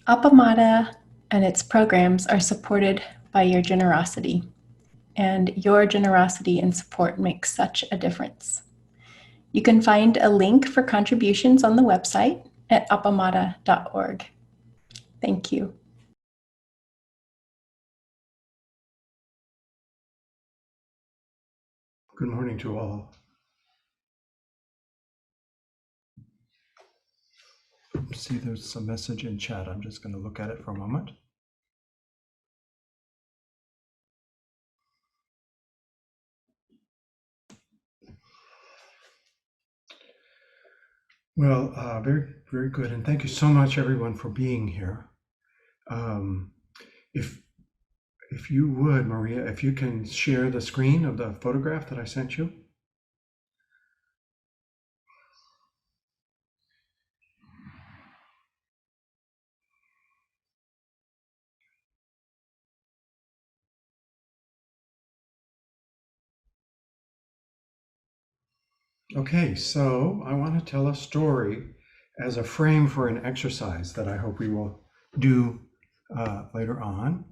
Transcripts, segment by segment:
Appamada and its programs are supported by your generosity, and your generosity and support makes such a difference. You can find a link for contributions on the website at appamada.org. Thank you. Good morning to all. See, there's a message in chat. I'm just going to look at it for a moment. Well, very, very good. And thank you so much, everyone, for being here. If you would, Maria, if you can share the screen of the photograph that I sent you. Okay, so I want to tell a story as a frame for an exercise that I hope we will do later on,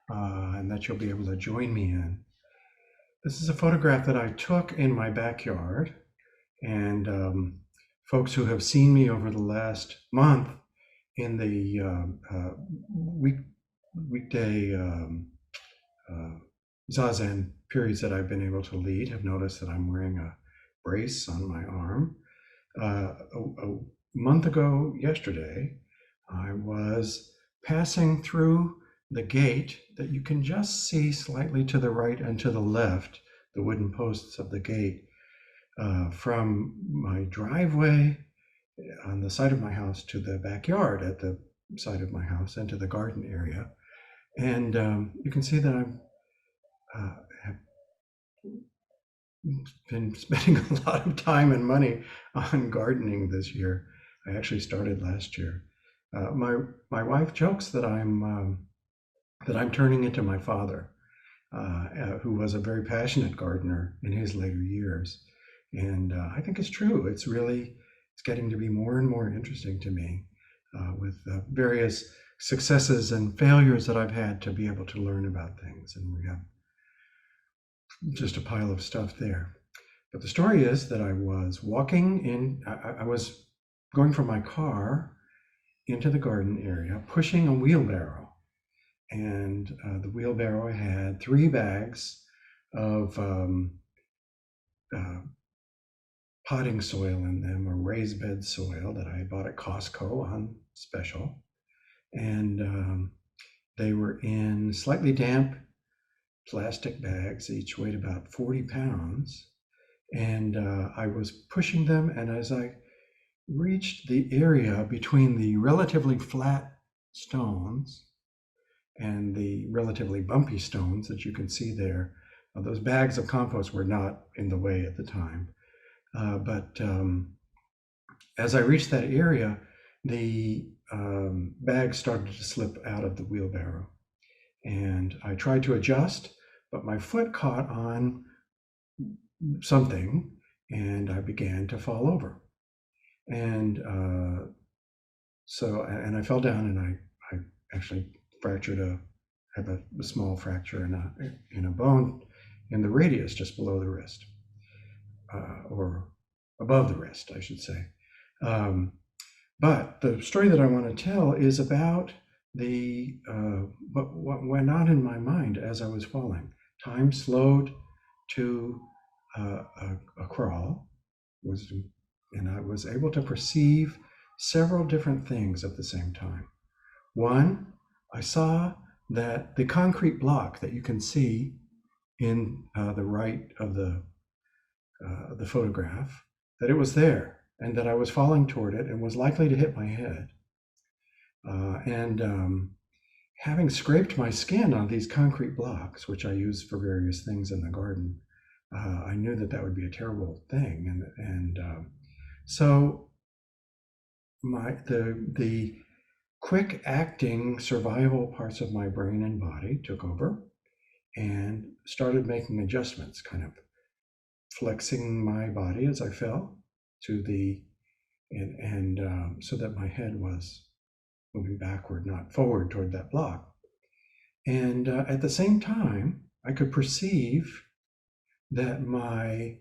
and that you'll be able to join me in. This is a photograph that I took in my backyard, and folks who have seen me over the last month in the weekday Zazen periods that I've been able to lead have noticed that I'm wearing a brace on my arm. A month ago yesterday, I was passing through the gate that you can just see slightly to the right and to the left, the wooden posts of the gate, from my driveway on the side of my house to the backyard at the side of my house and to the garden area. And you can see that I have been spending a lot of time and money on gardening this year. I actually started last year. My wife jokes that I'm turning into my father, who was a very passionate gardener in his later years, and I think it's true. It's getting to be more and more interesting to me, with various successes and failures that I've had to be able to learn about things, and we have just a pile of stuff there. But the story is that I was walking in, I was going from my car into the garden area, pushing a wheelbarrow. And the wheelbarrow had 3 bags of potting soil in them, or raised bed soil that I bought at Costco on special. And they were in slightly damp plastic bags, each weighed about 40 pounds. And I was pushing them, and as I reached the area between the relatively flat stones and the relatively bumpy stones that you can see there, those bags of compost were not in the way at the time. But as I reached that area, the bag started to slip out of the wheelbarrow. And I tried to adjust, but my foot caught on something and I began to fall over. And I fell down, and I actually have a small fracture in a bone in the radius just below the wrist, or above the wrist, I should say. But the story that I want to tell is about what went on in my mind as I was falling. Time slowed to a crawl, and I was able to perceive several different things at the same time. One, I saw that the concrete block that you can see in the right of the photograph, that it was there, and that I was falling toward it and was likely to hit my head. And having scraped my skin on these concrete blocks, which I use for various things in the garden, I knew that would be a terrible thing. So the quick acting survival parts of my brain and body took over and started making adjustments, kind of flexing my body as I fell to so that my head was moving backward, not forward toward that block. And at the same time, I could perceive that my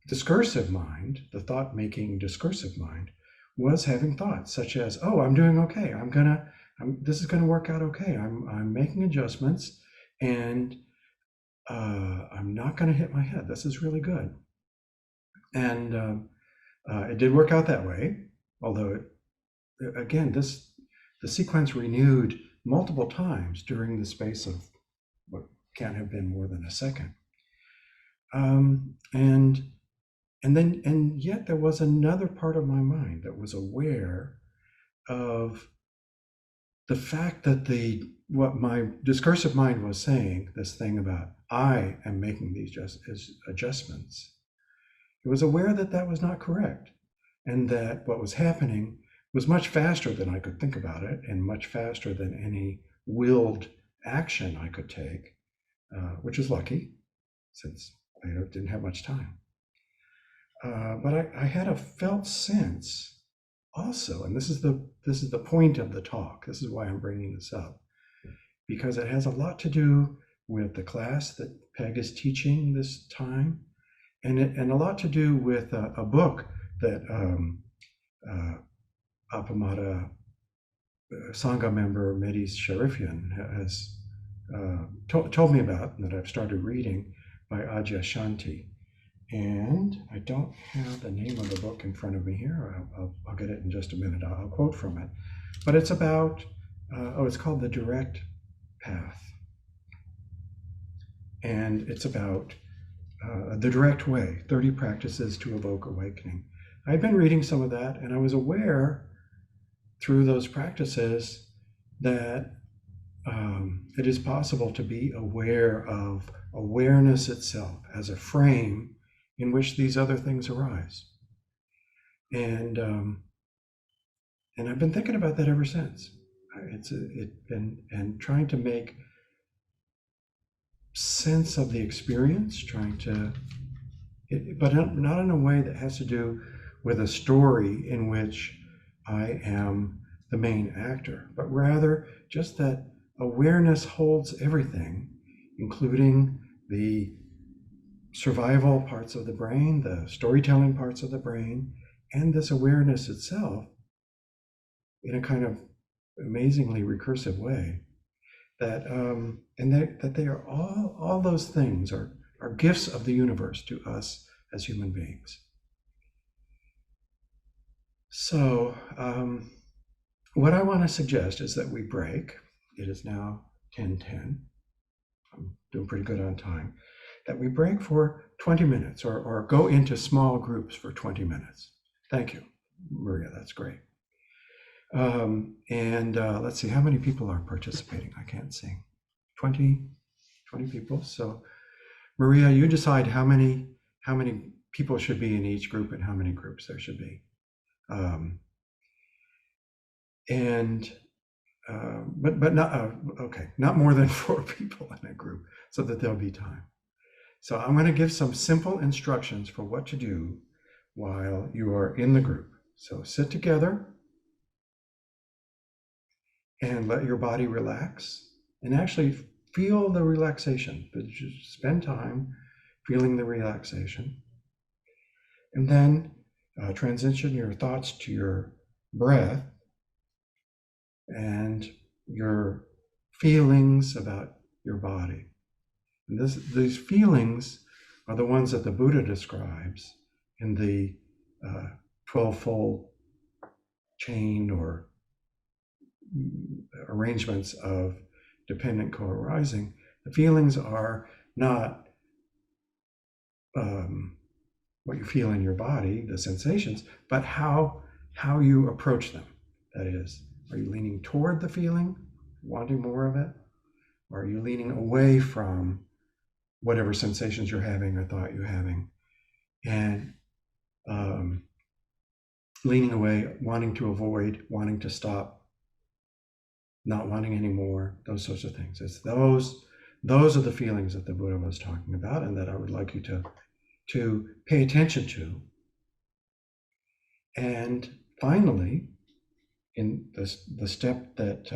discursive mind, the thought-making discursive mind, was having thoughts such as, "Oh, I'm doing okay. This is gonna work out okay. I'm making adjustments, and I'm not gonna hit my head. This is really good." And it did work out that way, although again, the sequence renewed multiple times during the space of what can't have been more than a second. And yet there was another part of my mind that was aware of the fact that what my discursive mind was saying, this thing about I am making these adjustments, it was aware that that was not correct, and that what was happening was much faster than I could think about it, and much faster than any willed action I could take, which is lucky, since I didn't have much time. But I had a felt sense also, and this is the point of the talk. This is why I'm bringing this up, because it has a lot to do with the class that Peg is teaching this time, and a lot to do with a book that Appamada Sangha member Medis Sharifian has told me about, and that I've started reading, by Ajahn Shanti. And I don't have the name of the book in front of me here. I'll get it in just a minute. I'll quote from it. But it's about, it's called The Direct Path. And it's about the direct way, 30 practices to evoke awakening. I've been reading some of that, and I was aware through those practices that it is possible to be aware of awareness itself as a frame in which these other things arise. And I've been thinking about that ever since. And trying to make sense of the experience, but not in a way that has to do with a story in which I am the main actor, but rather just that awareness holds everything, including the survival parts of the brain, the storytelling parts of the brain, and this awareness itself in a kind of amazingly recursive way. That they are all those things are gifts of the universe to us as human beings. So what I want to suggest is that we break. It is now 10:10. I'm doing pretty good on time. That we break for 20 minutes or go into small groups for 20 minutes. Thank you, Maria, that's great. Let's see, how many people are participating? I can't see. 20 people. So Maria, you decide how many people should be in each group and how many groups there should be. But not okay, not more than 4 people in a group, so that there'll be time. So I'm going to give some simple instructions for what to do while you are in the group. So sit together and let your body relax, and actually feel the relaxation. But just spend time feeling the relaxation, and then transition your thoughts to your breath and your feelings about your body. And these feelings are the ones that the Buddha describes in the 12-fold chain or arrangements of dependent co-arising. The feelings are not what you feel in your body, the sensations, but how you approach them. That is, are you leaning toward the feeling, wanting more of it? Or are you leaning away from whatever sensations you're having or thought you're having, and leaning away, wanting to avoid, wanting to stop, not wanting anymore, those sorts of things. It's those are the feelings that the Buddha was talking about, and that I would like you to pay attention to. And finally, in the step that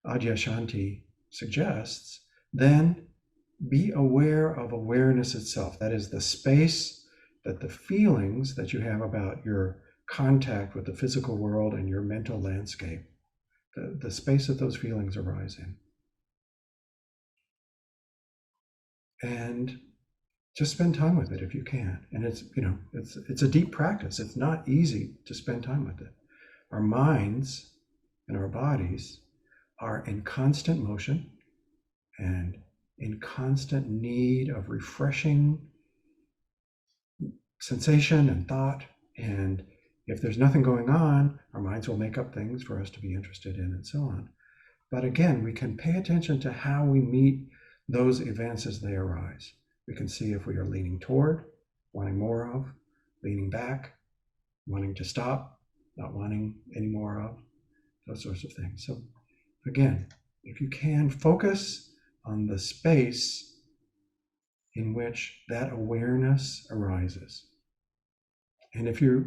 Adyashanti suggests, then be aware of awareness itself. That is the space that the feelings that you have about your contact with the physical world and your mental landscape, the space that those feelings arise in. And just spend time with it if you can. And it's a deep practice. It's not easy to spend time with it. Our minds and our bodies are in constant motion and in constant need of refreshing sensation and thought. And if there's nothing going on, our minds will make up things for us to be interested in and so on. But again, we can pay attention to how we meet those events as they arise. We can see if we are leaning toward, wanting more of, leaning back, wanting to stop, not wanting any more of, those sorts of things. So again, if you can, focus on the space in which that awareness arises. And if you're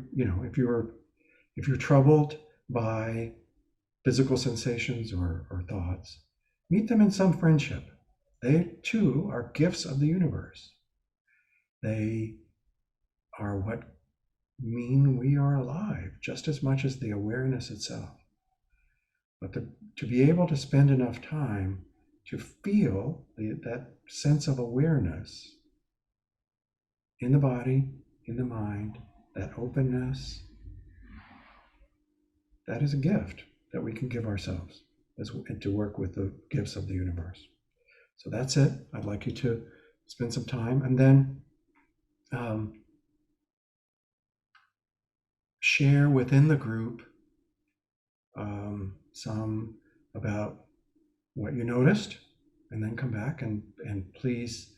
troubled by physical sensations or thoughts, meet them in some friendship. They too are gifts of the universe. They are what mean we are alive just as much as the awareness itself. But to be able to spend enough time to feel that sense of awareness in the body, in the mind, that openness, that is a gift that we can give ourselves to work with the gifts of the universe. So that's it. I'd like you to spend some time and then share within the group some about what you noticed, and then come back and please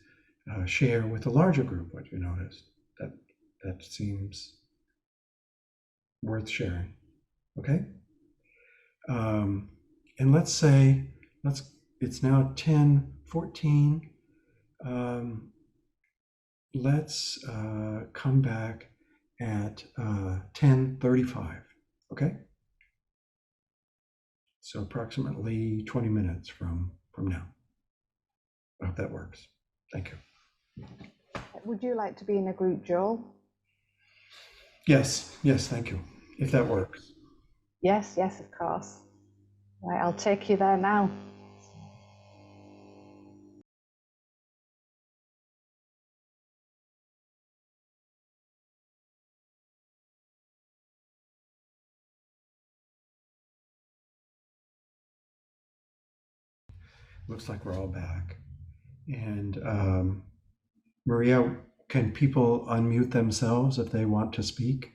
share with the larger group what you noticed. That seems worth sharing. Okay? And let's say, it's now 10:14. Let's come back at 10:35. Okay? So approximately 20 minutes from now. I hope that works. Thank you. Would you like to be in a group, Joel? Yes, thank you. If that works. Yes, of course. Right, I'll take you there now. Looks like we're all back. And Maria, can people unmute themselves if they want to speak?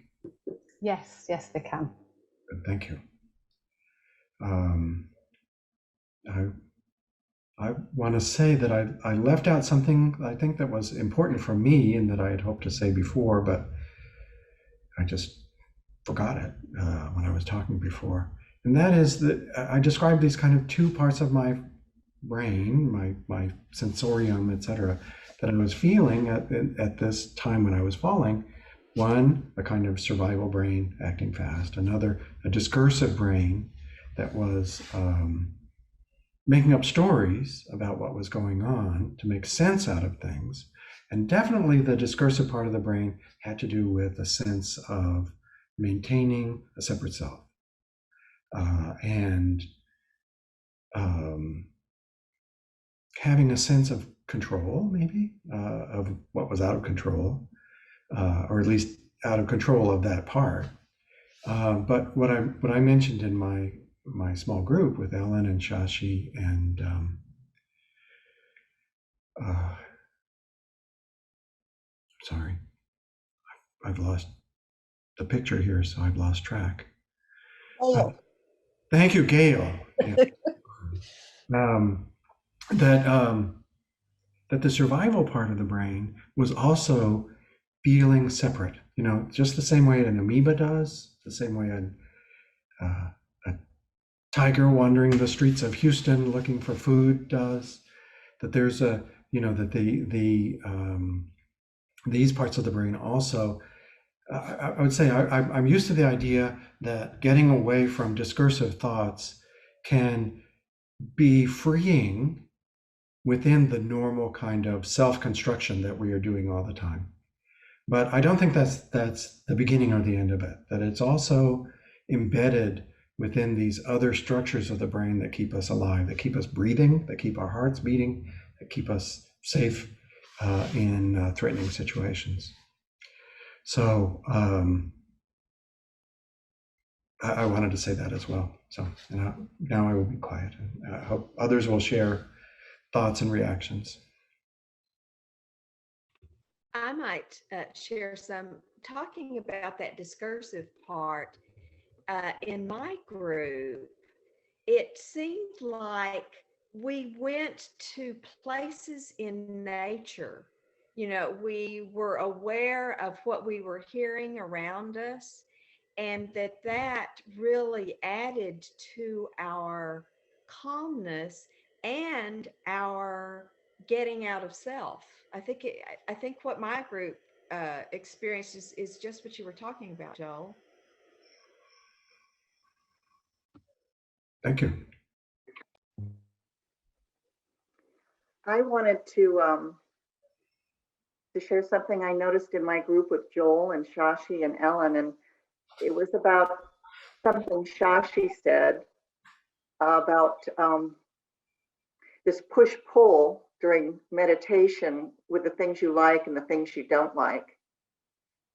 Yes, they can. Good, thank you. I want to say that I left out something I think that was important for me and that I had hoped to say before, but I just forgot it when I was talking before. And that is that I described these kind of two parts of my brain, my sensorium, etc., that I was feeling at this time when I was falling. One, a kind of survival brain acting fast. Another, a discursive brain that was making up stories about what was going on to make sense out of things. And definitely the discursive part of the brain had to do with a sense of maintaining a separate self. And having a sense of control, maybe, of what was out of control, or at least out of control of that part. But what I mentioned in my small group with Ellen and Shashi and sorry, I've lost the picture here, so I've lost track. Thank you, Gail. Yeah. That the survival part of the brain was also feeling separate, just the same way an amoeba does, the same way a tiger wandering the streets of Houston looking for food does. That there's that these parts of the brain also I would say I'm used to the idea that getting away from discursive thoughts can be freeing within the normal kind of self-construction that we are doing all the time. But I don't think that's the beginning or the end of it, that it's also embedded within these other structures of the brain that keep us alive, that keep us breathing, that keep our hearts beating, that keep us safe in threatening situations. So I wanted to say that as well. So now I will be quiet, and I hope others will share thoughts and reactions. I might share some talking about that discursive part. In my group, it seemed like we went to places in nature. You know, we were aware of what we were hearing around us, and that really added to our calmness and our getting out of self. I think what my group experienced is just what you were talking about, Joel. Thank you. I wanted to share something I noticed in my group with Joel and Shashi and Ellen, and it was about something Shashi said about this push-pull during meditation with the things you like and the things you don't like.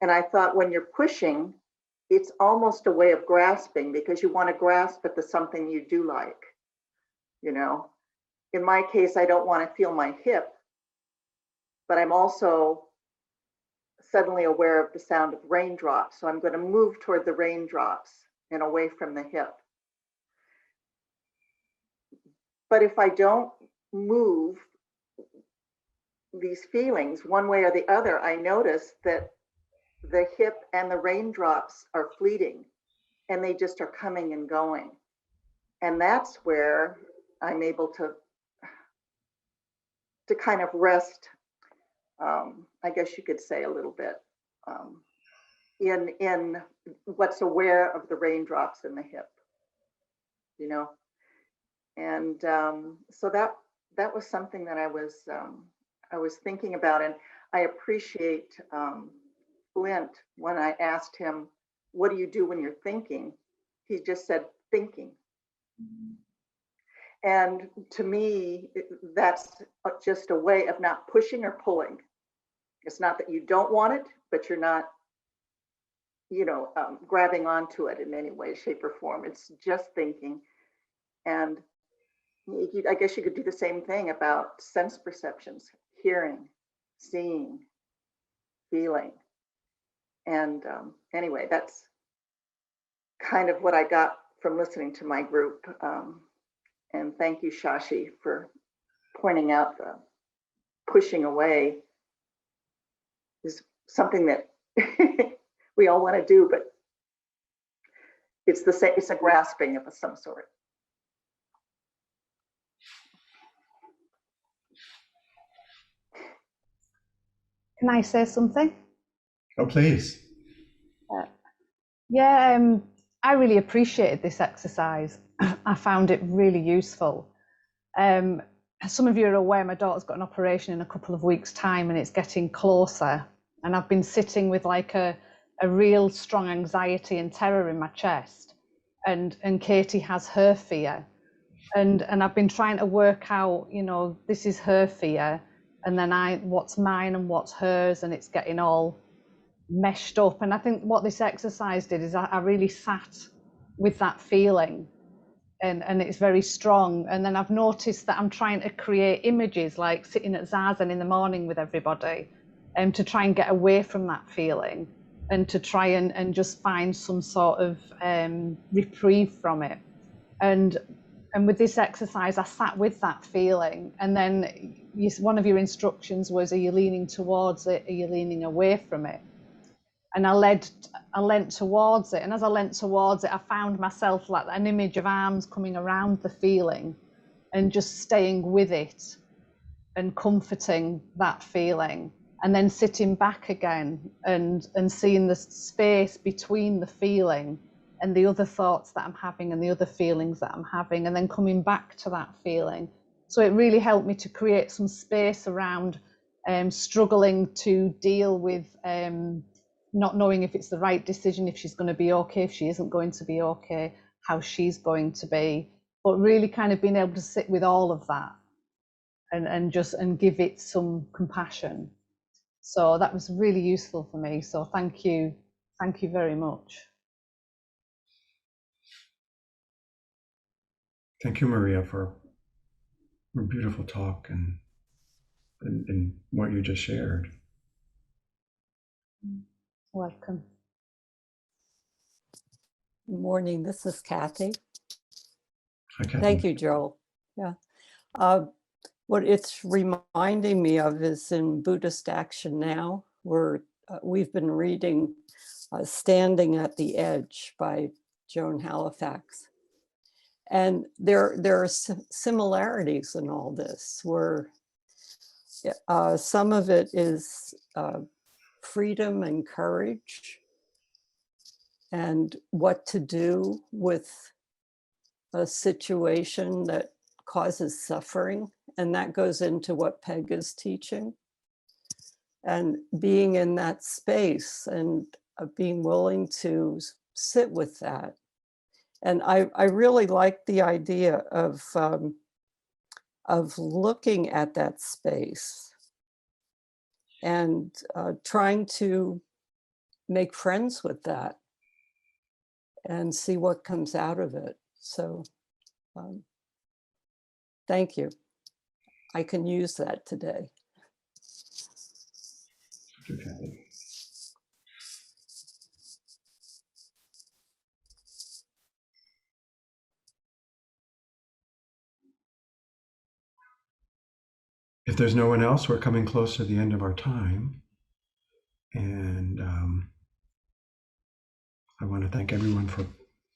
And I thought when you're pushing, it's almost a way of grasping because you want to grasp at the something you do like. You know, in my case, I don't want to feel my hip, but I'm also suddenly aware of the sound of raindrops. So I'm going to move toward the raindrops and away from the hip. But if I don't move these feelings one way or the other, I notice that the hip and the raindrops are fleeting and they just are coming and going. And that's where I'm able to kind of rest, I guess you could say a little bit, in what's aware of the raindrops in the hip, you know. And so that was something that I was thinking about, and I appreciate Flint when I asked him, "What do you do when you're thinking?" He just said, "Thinking." And to me, that's just a way of not pushing or pulling. It's not that you don't want it, but you're not, grabbing onto it in any way, shape, or form. It's just thinking. And I guess you could do the same thing about sense perceptions, hearing, seeing, feeling. And anyway, that's kind of what I got from listening to my group. And thank you, Shashi, for pointing out the pushing away is something that we all want to do, but it's the same, it's a grasping of some sort. Can I say something? Oh, please. Yeah, I really appreciated this exercise. I found it really useful. Some of you are aware my daughter's got an operation in a couple of weeks' time and it's getting closer. And I've been sitting with like a real strong anxiety and terror in my chest. And Katie has her fear. And I've been trying to work out, this is her fear. And then what's mine and what's hers, and it's getting all meshed up. And I think what this exercise did is I really sat with that feeling, and it's very strong. And then I've noticed that I'm trying to create images, like sitting at Zazen in the morning with everybody, to try and get away from that feeling and to try and just find some sort of reprieve from it. And with this exercise, I sat with that feeling, and then one of your instructions was, are you leaning towards it? Are you leaning away from it? And I leant towards it. And as I leant towards it, I found myself like an image of arms coming around the feeling and just staying with it and comforting that feeling. and then sitting back again and seeing the space between the feeling and the other thoughts that I'm having and the other feelings that I'm having, and then coming back to that feeling. So it really helped me to create some space around struggling to deal with not knowing if it's the right decision, if she's going to be okay, if she isn't going to be okay, how she's going to be, but really kind of being able to sit with all of that and give it some compassion. So that was really useful for me. So thank you very much. Thank you, Maria, for a beautiful talk and what you just shared. Welcome. Good morning, this is Kathy. Hi, Kathy. Thank you, Joel. Yeah. What it's reminding me of is in Buddhist Action Now, where we've been reading Standing at the Edge by Joan Halifax. And there are similarities in all this, where some of it is freedom and courage, and what to do with a situation that causes suffering. And that goes into what Peg is teaching. And being in that space and being willing to sit with that. And I really like the idea of looking at that space and trying to make friends with that and see what comes out of it. So thank you. I can use that today. Thank you, Kathy. If there's no one else, we're coming close to the end of our time. And I want to thank everyone for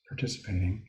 participating.